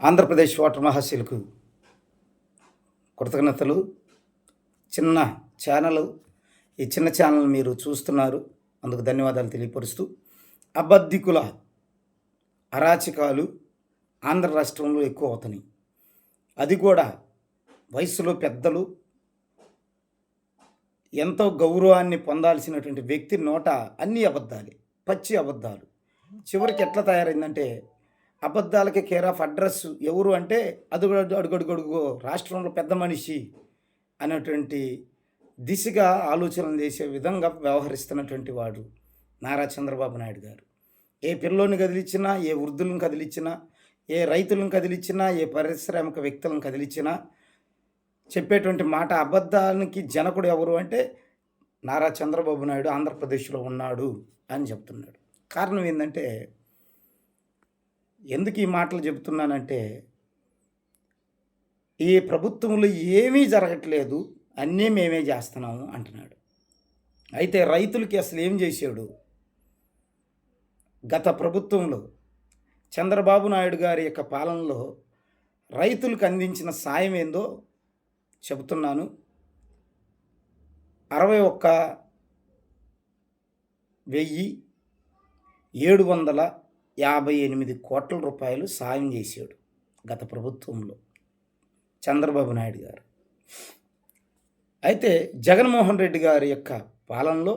Andhra Pradesh voter మహాశయులకు కృతజ్ఞతలు. చిన్న channel, ఈ చిన్న ఛానల్ మీరు చూస్తున్నారు, అందుకు ధన్యవాదాలు తెలియపరుస్తూ, అబద్ధికుల అరాచకాలు ఆంధ్ర రాష్ట్రంలో ఎక్కువ అవుతున్నాయి. అది కూడా వయసులో పెద్దలు, ఎంతో గౌరవాన్ని పొందాల్సినటువంటి వ్యక్తి నోట అన్ని అబద్ధాలే, పచ్చి అబద్ధాలు. చివరికి ఎట్లా తయారైందంటే అబద్ధాలకి కేర్ ఆఫ్ అడ్రస్ ఎవరు అంటే అడుగడుగడుగు రాష్ట్రంలో పెద్ద మనిషి అనేటువంటి దిశగా ఆలోచనలు చేసే విధంగా వ్యవహరిస్తున్నటువంటి వాడు నారా చంద్రబాబు నాయుడు గారు. ఏ పిల్లోని కదిలిచ్చినా, ఏ వృద్ధులను కదిలిచ్చినా, ఏ రైతులను కదిలిచ్చినా, ఏ పారిశ్రామిక వ్యక్తులను కదిలిచ్చినా చెప్పేటువంటి మాట అబద్ధానికి జనకుడు ఎవరు అంటే నారా చంద్రబాబు నాయుడు ఆంధ్రప్రదేశ్లో ఉన్నాడు అని చెప్తున్నాడు. కారణం ఏంటంటే, ఎందుకు ఈ మాటలు చెబుతున్నానంటే, ఈ ప్రభుత్వంలో ఏమీ జరగట్లేదు, అన్నీ మేమే చేస్తున్నాము అంటున్నాడు. అయితే రైతులకి అసలు ఏం చేశాడు? గత ప్రభుత్వంలో చంద్రబాబు నాయుడు గారి యొక్క పాలనలో రైతులకు అందించిన సాయం ఏందో చెబుతున్నాను. 61,758 కోట్ల రూపాయలు సాయం చేశాడు గత ప్రభుత్వంలో చంద్రబాబు నాయుడు గారు. అయితే జగన్మోహన్ రెడ్డి గారి యొక్క పాలనలో,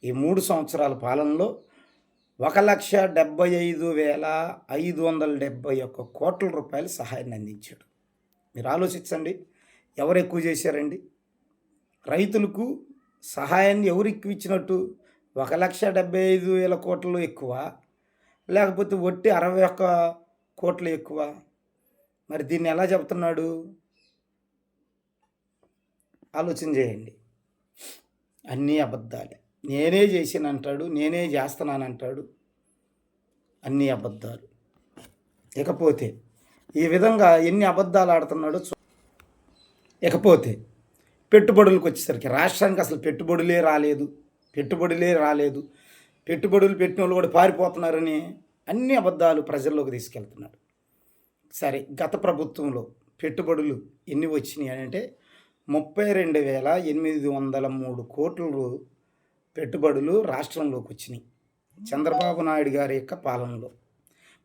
ఈ 3 సంవత్సరాల పాలనలో 1,75,571 కోట్ల రూపాయలు సహాయాన్ని అందించాడు. మీరు ఆలోచించండి, ఎవరు ఎక్కువ చేశారండి? రైతులకు సహాయాన్ని ఎవరు ఎక్కువ ఇచ్చినట్టు? 1,75,000 కోట్లు ఎక్కువ, లేకపోతే వట్టి 61 కోట్లు ఎక్కువ? మరి దీన్ని ఎలా చెప్తున్నాడు? ఆలోచన చేయండి. అన్నీ అబద్ధాలే. నేనే చేసానంటాడు, నేనే చేస్తున్నానంటాడు, అన్నీ అబద్ధాలు. ఇకపోతే ఈ విధంగా ఎన్ని అబద్ధాలు ఆడుతున్నాడో ఇకపోతే పెట్టుబడులకు వచ్చేసరికి రాష్ట్రానికి అసలు పెట్టుబడులే రాలేదు. పెట్టుబడులు పెట్టిన వాళ్ళు కూడా పారిపోతున్నారని అన్ని అబద్ధాలు ప్రజల్లోకి తీసుకెళ్తున్నాడు. సరే, గత ప్రభుత్వంలో పెట్టుబడులు ఎన్ని వచ్చినాయి అంటే 32,803 కోట్లు పెట్టుబడులు రాష్ట్రంలోకి వచ్చినాయి చంద్రబాబు నాయుడు గారి యొక్క పాలనలో.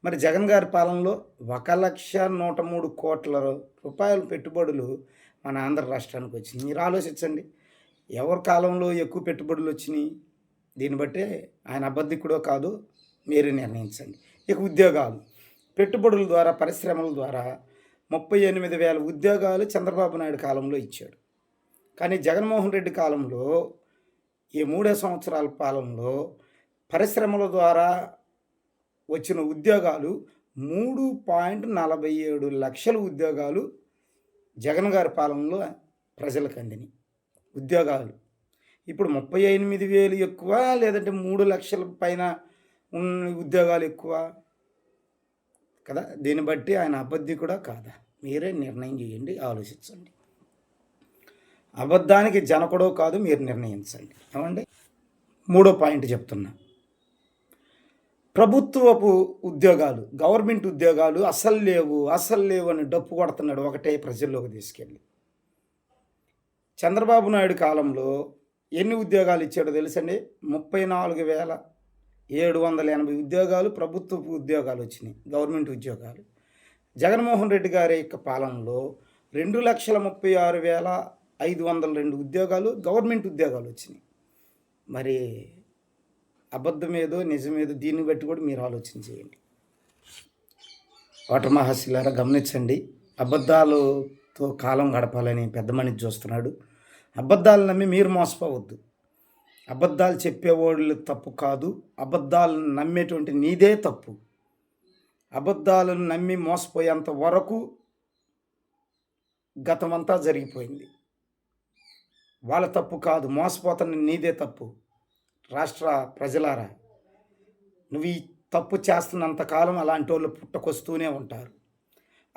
మరి జగన్ గారి పాలనలో 1,103 కోట్ల రూపాయల పెట్టుబడులు మన ఆంధ్ర రాష్ట్రానికి వచ్చినాయి. మీరు ఆలోచించండి, ఎవరి కాలంలో ఎక్కువ పెట్టుబడులు వచ్చినాయి? దీన్ని బట్టే ఆయన అబద్ధికుడో కాదు మీరే నిర్ణయించండి. ఇక ఉద్యోగాలు, పెట్టుబడుల ద్వారా, పరిశ్రమల ద్వారా 38,000 ఉద్యోగాలు చంద్రబాబు నాయుడు కాలంలో ఇచ్చాడు. కానీ జగన్మోహన్ రెడ్డి కాలంలో, ఈ 3 సంవత్సరాల పాలనలో పరిశ్రమల ద్వారా వచ్చిన ఉద్యోగాలు 3.47 లక్షల ఉద్యోగాలు జగన్ గారి పాలనలో ప్రజలకు అందినాయి ఉద్యోగాలు. ఇప్పుడు 38,000 ఎక్కువ, లేదంటే 3 లక్షల పైన ఉన్న ఉద్యోగాలు ఎక్కువ కదా? దీన్ని బట్టి ఆయన అబద్ధికుడా కాదా? మీరే నిర్ణయం చేయండి, ఆలోచించండి. అబద్ధానికి జనకుడో కాదు మీరు నిర్ణయించండి. ఏమండి? 3వ పాయింట్ చెప్తున్నా. ప్రభుత్వపు ఉద్యోగాలు, గవర్నమెంట్ ఉద్యోగాలు అసలు లేవు అని డప్పు కొడుతున్నాడు ఒకటే ప్రజల్లోకి తీసుకెళ్ళి. చంద్రబాబు నాయుడు కాలంలో ఎన్ని ఉద్యోగాలు ఇచ్చాడో తెలుసండి? 34,780 ఉద్యోగాలు ప్రభుత్వపు ఉద్యోగాలు వచ్చినాయి, గవర్నమెంట్ ఉద్యోగాలు. జగన్మోహన్ రెడ్డి గారి యొక్క పాలనలో 2,36,502 ఉద్యోగాలు గవర్నమెంట్ ఉద్యోగాలు వచ్చినాయి. మరి అబద్ధమేదో నిజమేదో దీన్ని బట్టి కూడా మీరు ఆలోచన చేయండి. ఓటర్ మహాశయులారా గమనించండి. అబద్ధాలతో కాలం గడపాలని పెద్ద మనిషి చూస్తున్నాడు. అబద్ధాలు నమ్మి మీరు మోసపోవద్దు. అబద్ధాలు చెప్పేవాళ్ళు తప్పు కాదు, అబద్ధాలను నమ్మేటువంటి నీదే తప్పు. అబద్ధాలను నమ్మి మోసపోయేంత వరకు గతమంతా జరిగిపోయింది. వాళ్ళ తప్పు కాదు, మోసపోతున్న నీదే తప్పు. రాష్ట్ర ప్రజలారా, నువ్వు ఈ తప్పు చేస్తున్నంతకాలం అలాంటి వాళ్ళు పుట్టకొస్తూనే ఉంటారు.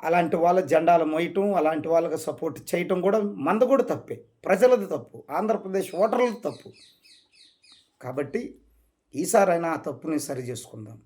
అలాంటి వాళ్ళ జెండాలు మోయటం, అలాంటి వాళ్ళకి సపోర్ట్ చేయటం కూడా మంద కూడా తప్పే. ప్రజలది తప్పు, ఆంధ్రప్రదేశ్ ఓటర్లది తప్పు. కాబట్టి ఈసారైనా ఆ తప్పుని సరి చేసుకుందాం.